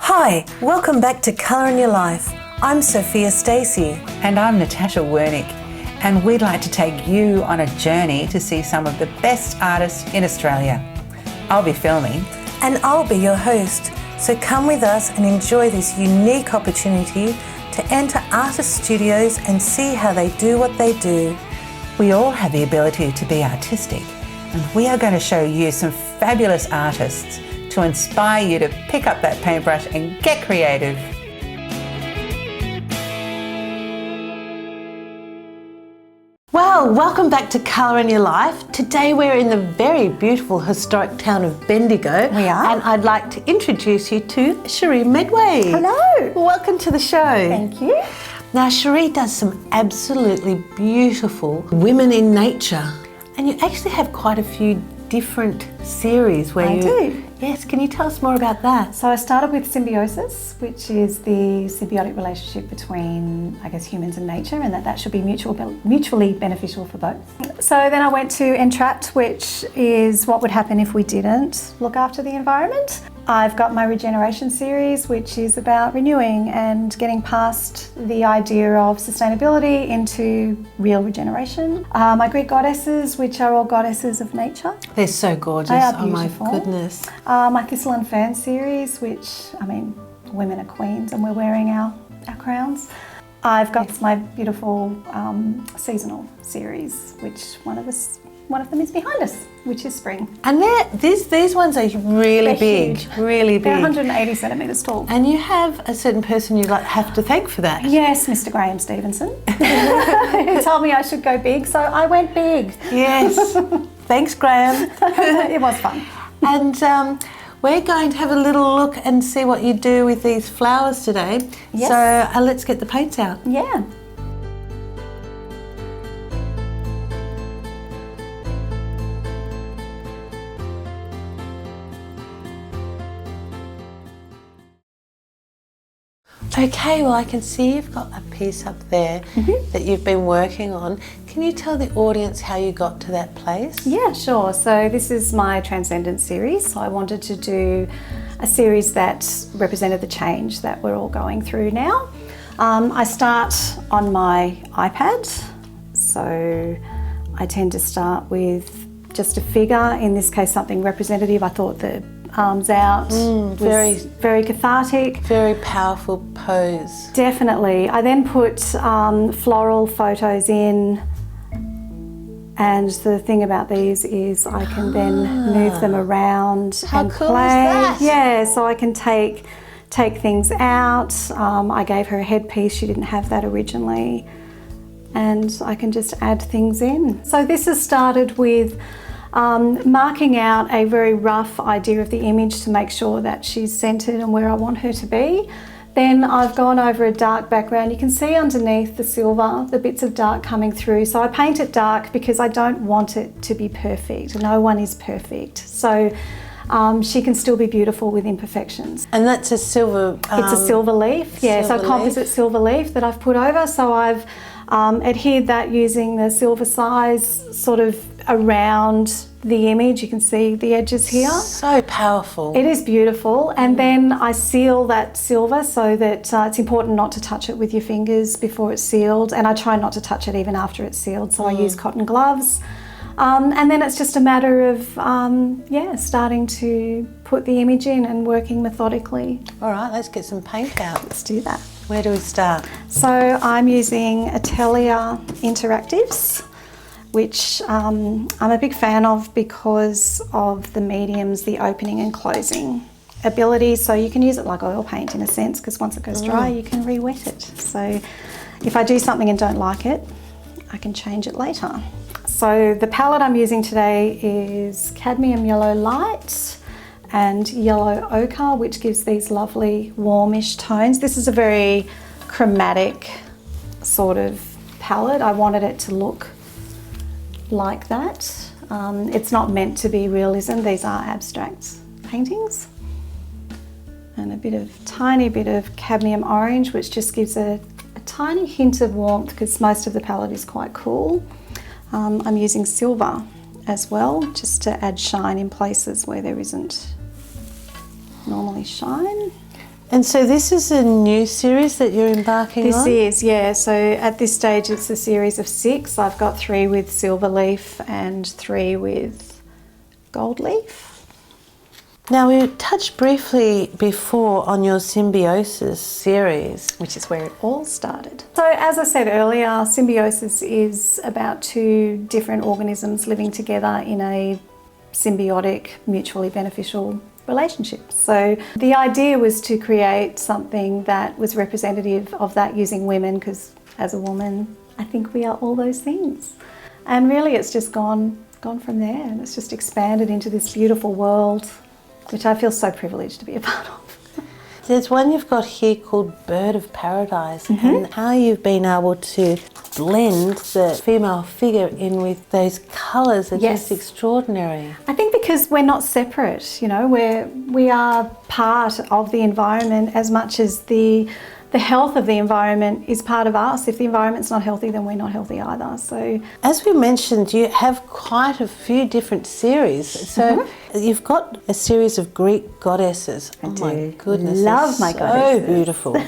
Hi, welcome back to Colour in Your Life. I'm Sophia Stacey. And I'm Natasha Wernick, and we'd like to take you on a journey to see some of the best artists in Australia. I'll be filming. And I'll be your host. So come with us and enjoy this unique opportunity to enter artist studios and see how they do what they do. We all have the ability to be artistic, and we are going to show you some fabulous artists to inspire you to pick up that paintbrush and get creative. Well, welcome back to Colour in Your Life. Today we're in the very beautiful historic town of Bendigo. We are. And I'd like to introduce you to Cherie Medway. Hello. Welcome to the show. Thank you. Now, Cherie does some absolutely beautiful women in nature. And you actually have quite a few different series where I do. Yes, can you tell us more about that? So I started with symbiosis, which is the symbiotic relationship between, I guess, humans and nature, and that should be mutually beneficial for both. So then I went to entrapped, which is what would happen if we didn't look after the environment. I've got my Regeneration Series, which is about renewing and getting past the idea of sustainability into real regeneration. My Greek goddesses, which are all goddesses of nature. They're so gorgeous. They are oh my beautiful. goodness. My Thistle and Fern series, which, I mean, women are queens and we're wearing our crowns. I've got my beautiful seasonal series, which one of them is behind us, which is spring. And these ones are really They're big, huge. really big. They're 180 centimetres tall. And you have a certain person you have to thank for that. Yes, Mr. Graham Stevenson, who told me I should go big, so I went big. Yes. Thanks, Graham. It was fun. And we're going to have a little look and see what you do with these flowers today. Yes. So let's get the paints out. Yeah. Okay, well I can see you've got a piece up there that you've been working on. Can you tell the audience how you got to that place? Yeah, sure. So this is my Transcendence series. So I wanted to do a series that represented the change that we're all going through now. I start on my iPad. So I tend to start with just a figure, in this case something representative. I thought the arms out was very cathartic. Very powerful pose. Definitely. I then put floral photos in, and the thing about these is I can then move them around and cool play. is that? Yeah, so I can take things out. I gave her a headpiece, she didn't have that originally, and I can just add things in. So this has started with marking out a very rough idea of the image to make sure that she's centered and where I want her to be. Then I've gone over a dark background. You can see underneath the silver, the bits of dark coming through. So I paint it dark because I don't want it to be perfect. No one is perfect. So she can still be beautiful with imperfections. And that's a silver... it's a silver leaf, yeah, so a composite silver leaf that I've put over. So I've adhered that using the silver size sort of around the image. You can see the edges here. So powerful. It is beautiful. And then I seal that silver so that it's important not to touch it with your fingers before it's sealed. And I try not to touch it even after it's sealed. So I use cotton gloves. And then it's just a matter of, starting to put the image in and working methodically. All right, let's get some paint out. Let's do that. Where do we start? So I'm using Atelier Interactives, which I'm a big fan of because of the mediums, the opening and closing abilities. So you can use it like oil paint in a sense, because once it goes dry, you can re-wet it. So if I do something and don't like it, I can change it later. So the palette I'm using today is Cadmium Yellow Light and Yellow Ochre, which gives these lovely warmish tones. This is a very chromatic sort of palette. I wanted it to look like that. It's not meant to be realism. These are abstract paintings. And a tiny bit of cadmium orange, which just gives a tiny hint of warmth because most of the palette is quite cool. I'm using silver as well, just to add shine in places where there isn't normally shine. And so this is a new series that you're embarking on? This is, yeah. So at this stage it's a series of 6. I've got 3 with silver leaf and 3 with gold leaf. Now, we touched briefly before on your symbiosis series, which is where it all started. So as I said earlier, symbiosis is about 2 different organisms living together in a symbiotic, mutually beneficial relationship. So the idea was to create something that was representative of that using women, because as a woman, I think we are all those things. And really it's just gone from there, and it's just expanded into this beautiful world, which I feel so privileged to be a part of. There's one you've got here called Bird of Paradise, and how you've been able to blend the female figure in with those colours are just extraordinary. I think because we're not separate, you know, we are part of the environment as much as the health of the environment is part of us. If the environment's not healthy, then we're not healthy either. So, as we mentioned, you have quite a few different series. So you've got a series of Greek goddesses. I do. My goodness, love my goddesses. So beautiful.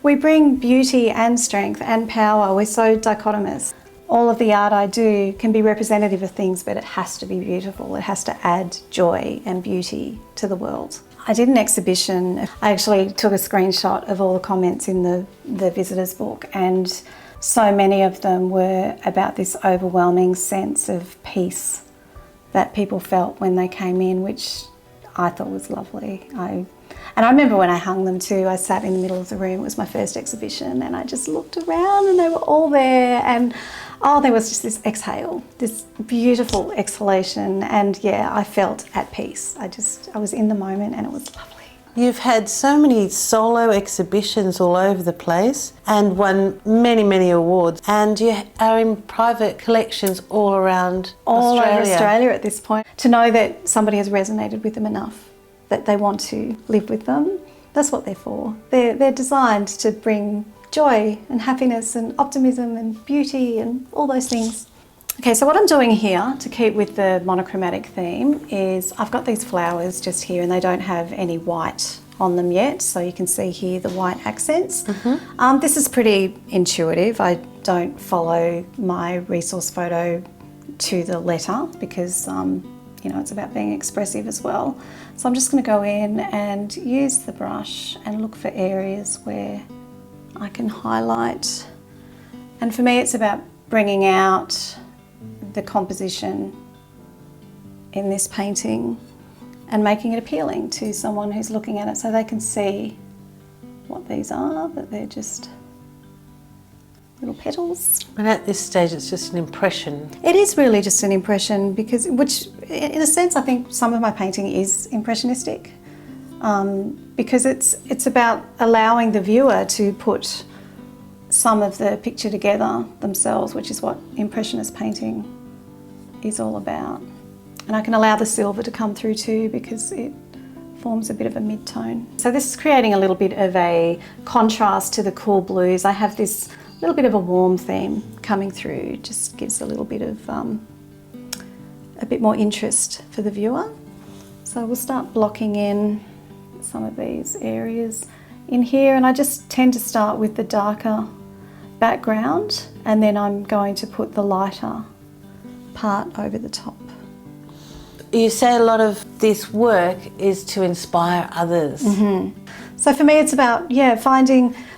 We bring beauty and strength and power. We're so dichotomous. All of the art I do can be representative of things, but it has to be beautiful. It has to add joy and beauty to the world. I did an exhibition. I actually took a screenshot of all the comments in the visitors book, and so many of them were about this overwhelming sense of peace that people felt when they came in, which I thought was lovely. And I remember when I hung them too, I sat in the middle of the room. It was my first exhibition, and I just looked around and they were all there, and there was just this exhale, this beautiful exhalation, and yeah, I felt at peace. I was in the moment, and it was lovely. You've had so many solo exhibitions all over the place and won many, many awards, and you are in private collections all around all Australia. over Australia at this point. To know that somebody has resonated with them enough that they want to live with them, that's what they're for. They're designed to bring joy and happiness and optimism and beauty and all those things. Okay, so what I'm doing here to keep with the monochromatic theme is I've got these flowers just here, and they don't have any white on them yet, so you can see here the white accents. This is pretty intuitive. I don't follow my resource photo to the letter because you know, it's about being expressive as well. So I'm just going to go in and use the brush and look for areas where I can highlight. And for me, it's about bringing out the composition in this painting and making it appealing to someone who's looking at it, so they can see what these are, that they're just little petals. And at this stage it's just an impression. It is really just an impression, which in a sense I think some of my painting is impressionistic, because it's about allowing the viewer to put some of the picture together themselves, which is what impressionist painting is all about. And I can allow the silver to come through too, because it forms a bit of a mid-tone. So this is creating a little bit of a contrast to the cool blues. I have this little bit of a warm theme coming through, just gives a little bit of a bit more interest for the viewer. So we'll start blocking in some of these areas in here, and I just tend to start with the darker background, and then I'm going to put the lighter part over the top. You say a lot of this work is to inspire others. So for me it's about,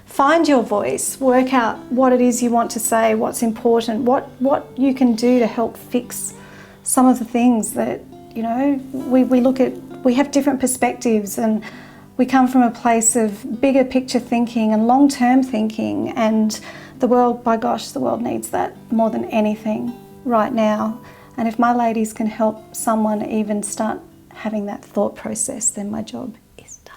find your voice, work out what it is you want to say, what's important, what you can do to help fix some of the things that, you know, we have different perspectives, and we come from a place of bigger picture thinking and long-term thinking, and the world needs that more than anything right now. And if my ladies can help someone even start having that thought process, then my job is done.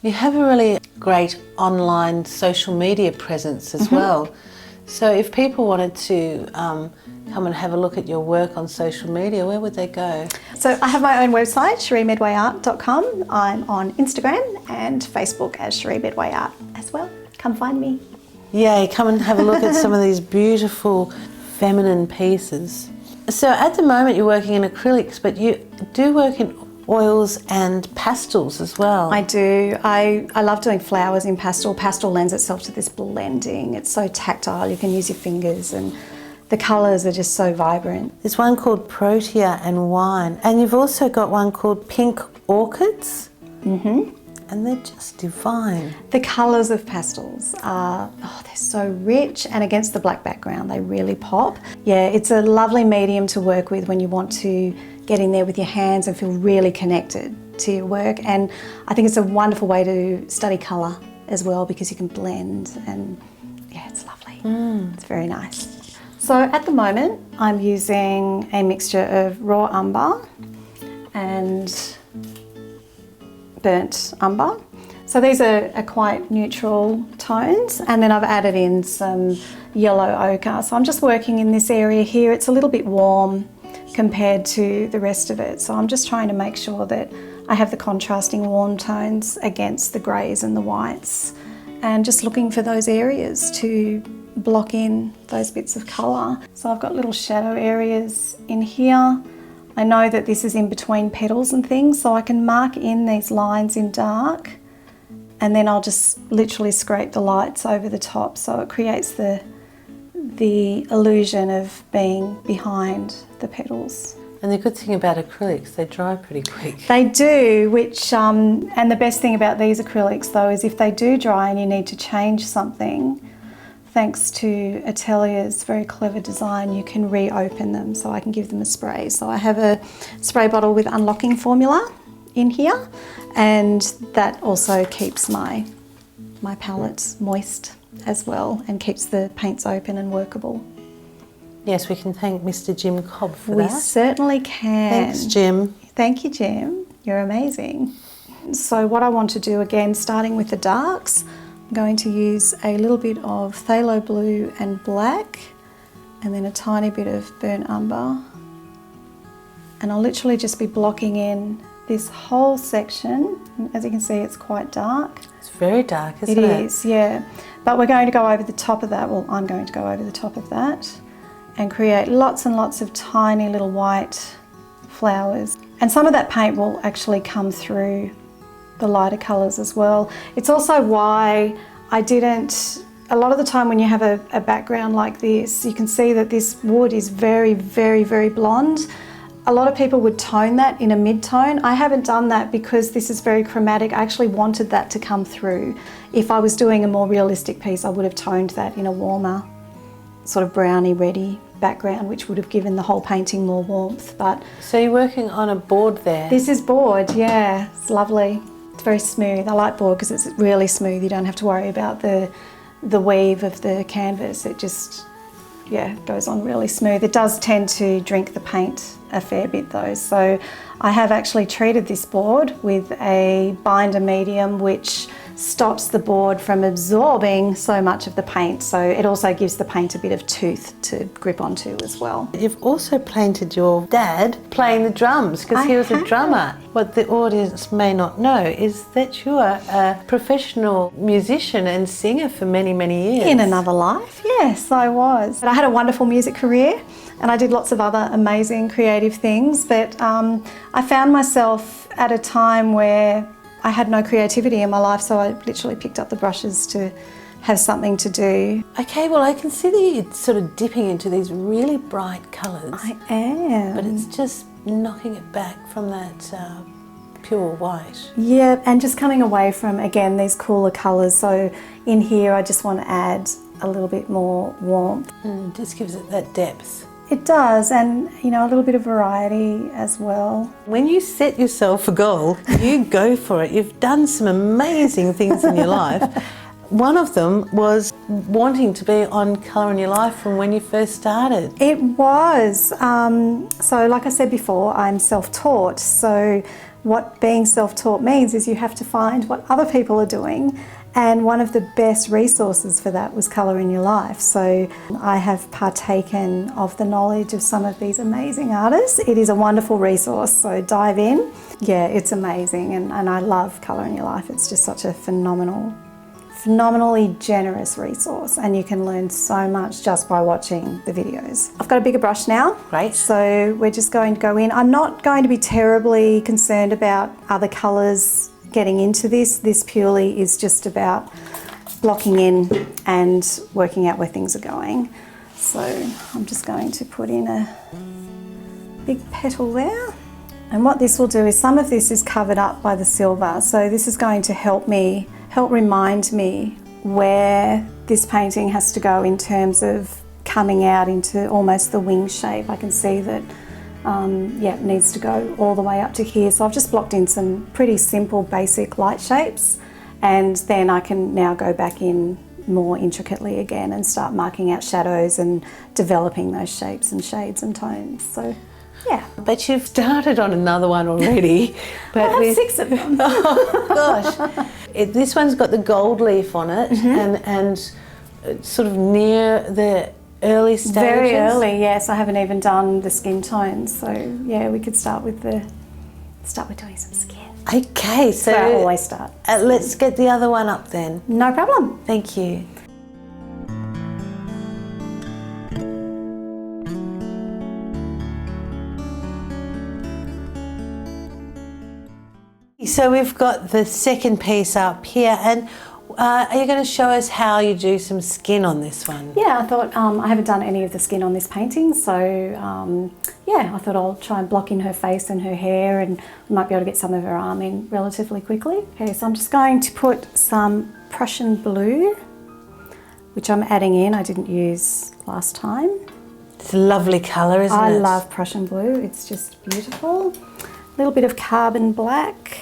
You have a really great online social media presence as well. So if people wanted to come and have a look at your work on social media, where would they go? So I have my own website, CherieMedwayArt.com. I'm on Instagram and Facebook as Cherie Medway Art as well. Come find me. Yay, come and have a look at some of these beautiful feminine pieces. So at the moment you're working in acrylics, but you do work in oils and pastels as well. I do. I love doing flowers in pastel. Pastel lends itself to this blending. It's so tactile. You can use your fingers and the colours are just so vibrant. There's one called Protea and Wine, and you've also got one called Pink Orchids. Mm-hmm. And they're just divine. The colours of pastels are, they're so rich, and against the black background they really pop. Yeah, it's a lovely medium to work with when you want to get in there with your hands and feel really connected to your work. And I think it's a wonderful way to study colour as well, because you can blend, and yeah, it's lovely. It's very nice. So at the moment I'm using a mixture of raw umber and burnt umber. So these are quite neutral tones, and then I've added in some yellow ochre. So I'm just working in this area here. It's a little bit warm compared to the rest of it. So I'm just trying to make sure that I have the contrasting warm tones against the greys and the whites, and just looking for those areas to block in those bits of colour. So I've got little shadow areas in here. I know that this is in between petals and things, so I can mark in these lines in dark, and then I'll just literally scrape the lights over the top, so it creates the illusion of being behind the petals. And the good thing about acrylics, they dry pretty quick. They do, which and the best thing about these acrylics though is if they do dry and you need to change something, thanks to Atelier's very clever design, you can reopen them, so I can give them a spray. So I have a spray bottle with unlocking formula in here, and that also keeps my palette moist as well, and keeps the paints open and workable. Yes, we can thank Mr. Jim Cobb for We that. certainly can. Thanks, Jim. Thank you, Jim. You're amazing. So what I want to do, again, starting with the darks, I'm going to use a little bit of phthalo blue and black, and then a tiny bit of burnt umber. And I'll literally just be blocking in this whole section. As you can see, it's quite dark. It's very dark, isn't it? It is, yeah. But we're going to go over the top of that. Well, I'm going to go over the top of that and create lots and lots of tiny little white flowers. And some of that paint will actually come through the lighter colours as well. It's also why I didn't, a lot of the time when you have a background like this, you can see that this wood is very, very, very blonde. A lot of people would tone that in a mid-tone. I haven't done that because this is very chromatic. I actually wanted that to come through. If I was doing a more realistic piece, I would have toned that in a warmer, sort of browny, reddy background, which would have given the whole painting more warmth. But so you're working on a board there? This is board, yeah. It's lovely. It's very smooth. I like board because it's really smooth. You don't have to worry about the weave of the canvas. It just, yeah, goes on really smooth. It does tend to drink the paint a fair bit though. So I have actually treated this board with a binder medium which stops the board from absorbing so much of the paint. So it also gives the paint a bit of tooth to grip onto as well. You've also painted your dad playing the drums because he was a drummer. What the audience may not know is that you are a professional musician and singer for many, many years. In another life, yes, I was. I had a wonderful music career and I did lots of other amazing creative things, but I found myself at a time where I had no creativity in my life, so I literally picked up the brushes to have something to do. Okay, well I can see that you're sort of dipping into these really bright colours. I am. But it's just knocking it back from that pure white. Yeah, and just coming away from, again, these cooler colours. So in here I just want to add a little bit more warmth. Just gives it that depth. It does, and you know, a little bit of variety as well. When you set yourself a goal, you go for it. You've done some amazing things in your life. One of them was wanting to be on Colour in Your Life from when you first started. It was. So like I said before, I'm self-taught. So what being self-taught means is you have to find what other people are doing. And one of the best resources for that was Colour in Your Life. So I have partaken of the knowledge of some of these amazing artists. It is a wonderful resource, so dive in. Yeah, it's amazing, and I love Colour in Your Life. It's just such a phenomenal phenomenally generous resource, and you can learn so much just by watching the videos. I've got a bigger brush now. Great. So we're just going to go in. I'm not going to be terribly concerned about other colours getting into this. This purely is just about blocking in and working out where things are going. So I'm just going to put in a big petal there. And what this will do is some of this is covered up by the silver. So this is going to help remind me where this painting has to go in terms of coming out into almost the wing shape. I can see that it needs to go all the way up to here. So I've just blocked in some pretty simple basic light shapes, and then I can now go back in more intricately again and start marking out shadows and developing those shapes and shades and tones. So yeah. But you've started on another one already. But I have 6 of them. Oh gosh. This one's got the gold leaf on it, and sort of near the early stages. Very early, yes. I haven't even done the skin tones. So yeah, we could start with doing some skin. Okay, so That's where I always start. Let's get the other one up then. No problem. Thank you. So we've got the second piece up here, and are you going to show us how you do some skin on this one? Yeah, I thought I haven't done any of the skin on this painting, so I thought I'll try and block in her face and her hair, and I might be able to get some of her arm in relatively quickly. Okay, so I'm just going to put some Prussian blue, which I'm adding in. I didn't use last time. It's a lovely colour, isn't it? I love Prussian blue. It's just beautiful. A little bit of carbon black.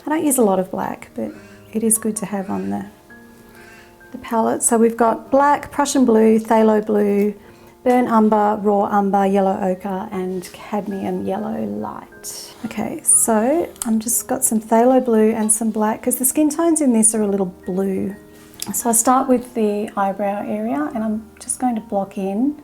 I don't use a lot of black, but it is good to have on the palette. So we've got black, Prussian blue, phthalo blue, burnt umber, raw umber, yellow ochre, and cadmium yellow light. Okay, so I'm just got some phthalo blue and some black, because the skin tones in this are a little blue. So I start with the eyebrow area, and I'm just going to block in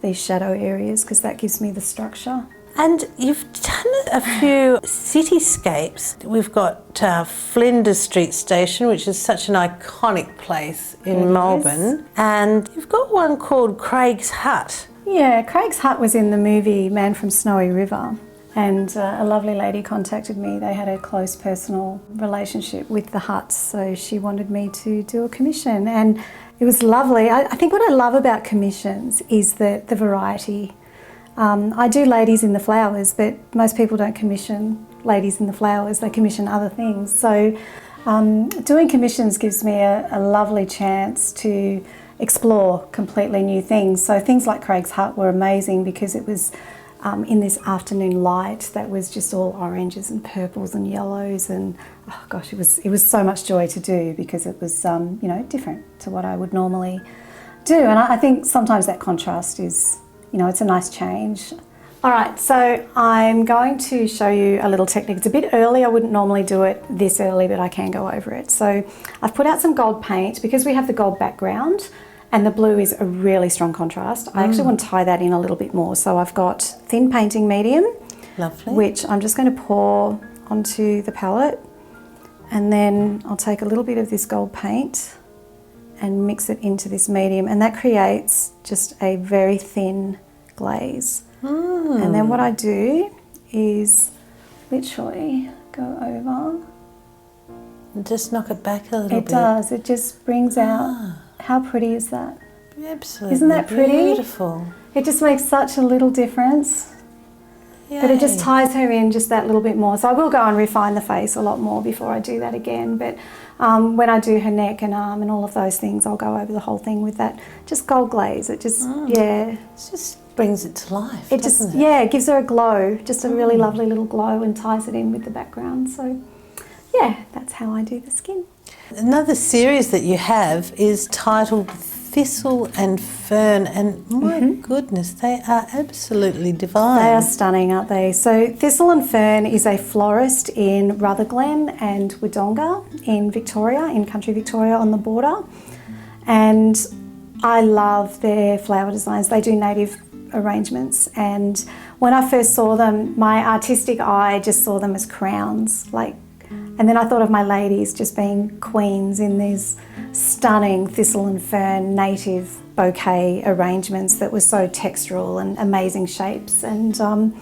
these shadow areas because that gives me the structure. And you've done a few cityscapes. We've got Flinders Street Station, which is such an iconic place in Melbourne. And you've got one called Craig's Hut. Yeah, Craig's Hut was in the movie Man from Snowy River. And a lovely lady contacted me. They had a close personal relationship with the hut, so she wanted me to do a commission. And it was lovely. I think what I love about commissions is the variety. I do ladies in the flowers, but most people don't commission ladies in the flowers, they commission other things. So doing commissions gives me a lovely chance to explore completely new things. So things like Craig's Hut were amazing because it was in this afternoon light that was just all oranges and purples and yellows, and oh gosh, it was so much joy to do because it was different to what I would normally do. And I think sometimes that contrast is, it's a nice change. All right, so I'm going to show you a little technique. It's a bit early. I wouldn't normally do it this early, but I can go over it. So I've put out some gold paint because we have the gold background and the blue is a really strong contrast. I actually want to tie that in a little bit more. So I've got thin painting medium, lovely, which I'm just going to pour onto the palette, and then I'll take a little bit of this gold paint and mix it into this medium, and that creates just a very thin glaze. And then what I do is literally go over. And just knock it back a little bit. It does, it just brings out, how pretty is that? Absolutely. Isn't that pretty? Beautiful. It just makes such a little difference. Yay. But it just ties her in just that little bit more. So I will go and refine the face a lot more before I do that again. But when I do her neck and arm and all of those things, I'll go over the whole thing with that just gold glaze. It just, It just brings it to life, doesn't it? Yeah, it gives her a glow, just a really lovely little glow, and ties it in with the background. So yeah, that's how I do the skin. Another series that you have is titled Thistle and Fern, and my goodness, they are absolutely divine. They are stunning, aren't they? So Thistle and Fern is a florist in Rutherglen and Wodonga in Victoria, in country Victoria on the border. And I love their flower designs. They do native arrangements, and when I first saw them, my artistic eye just saw them as crowns, like And then I thought of my ladies just being queens in these stunning Thistle and Fern native bouquet arrangements that were so textural and amazing shapes. And I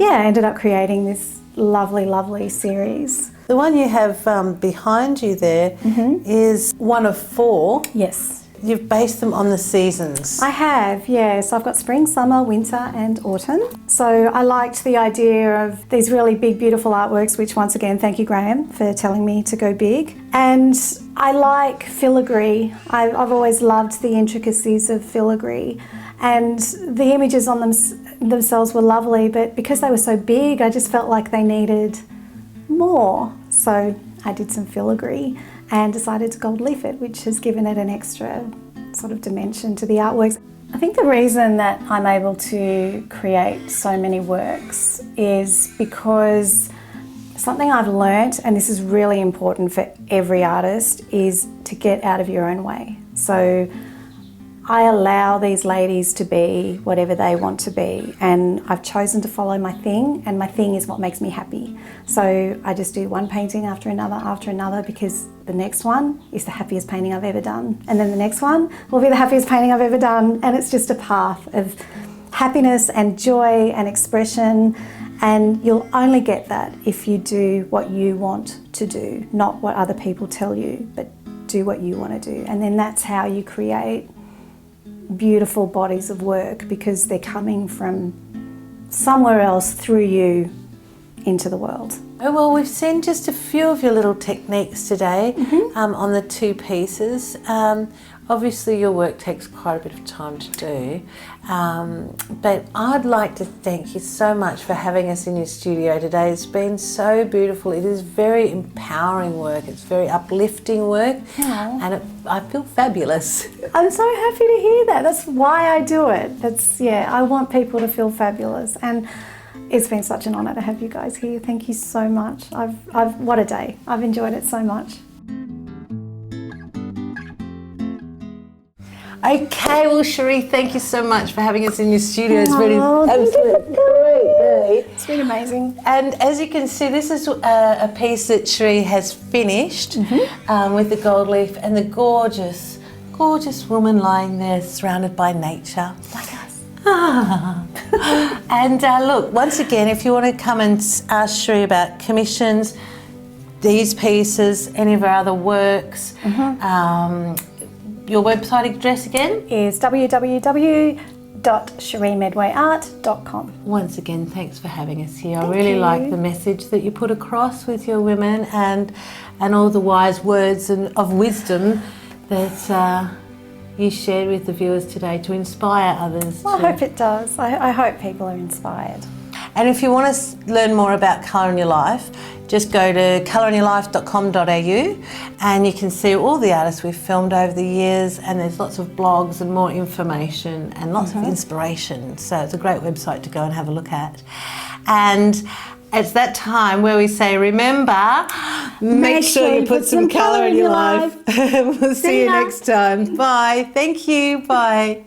ended up creating this lovely, lovely series. The one you have behind you there is one of 4. Yes. You've based them on the seasons. I have, yes. I've got spring, summer, winter and autumn. So I liked the idea of these really big, beautiful artworks, which once again, thank you, Graham, for telling me to go big. And I like filigree. I've always loved the intricacies of filigree. And the images on themselves were lovely, but because they were so big, I just felt like they needed more. So I did some filigree and decided to gold leaf it, which has given it an extra sort of dimension to the artworks. I think the reason that I'm able to create so many works is because something I've learnt, and this is really important for every artist, is to get out of your own way. So I allow these ladies to be whatever they want to be, and I've chosen to follow my thing, and my thing is what makes me happy. So I just do one painting after another, because the next one is the happiest painting I've ever done, and then the next one will be the happiest painting I've ever done, and it's just a path of happiness and joy and expression, and you'll only get that if you do what you want to do, not what other people tell you, but do what you want to do. And then that's how you create beautiful bodies of work, because they're coming from somewhere else through you into the world. Oh, well, we've seen just a few of your little techniques today on the 2 pieces. Obviously your work takes quite a bit of time to do, but I'd like to thank you so much for having us in your studio today. It's been so beautiful. It is very empowering work. It's very uplifting work, and I feel fabulous. I'm so happy to hear that. That's why I do it. I want people to feel fabulous, and it's been such an honour to have you guys here. Thank you so much. What a day. I've enjoyed it so much. Okay, well, Cherie, thank you so much for having us in your studio. It's been an absolutely great day. It's been amazing. And as you can see, this is a piece that Cherie has finished with the gold leaf and the gorgeous, gorgeous woman lying there surrounded by nature. Like us. And look, once again, if you want to come and ask Cherie about commissions, these pieces, any of our other works, your website address again? Is www.cheriermedwayart.com. Once again, thanks for having us here. I really like the message that you put across with your women, and all the wise words of wisdom that you shared with the viewers today to inspire others. Well, I hope it does. I hope people are inspired. And if you want to learn more about Colour in Your Life, just go to colorinyourlife.com.au and you can see all the artists we've filmed over the years, and there's lots of blogs and more information and lots of inspiration. So it's a great website to go and have a look at. And it's that time where we say, remember, make sure you put some colour in your life. We'll see you next time. Bye. Thank you. Bye.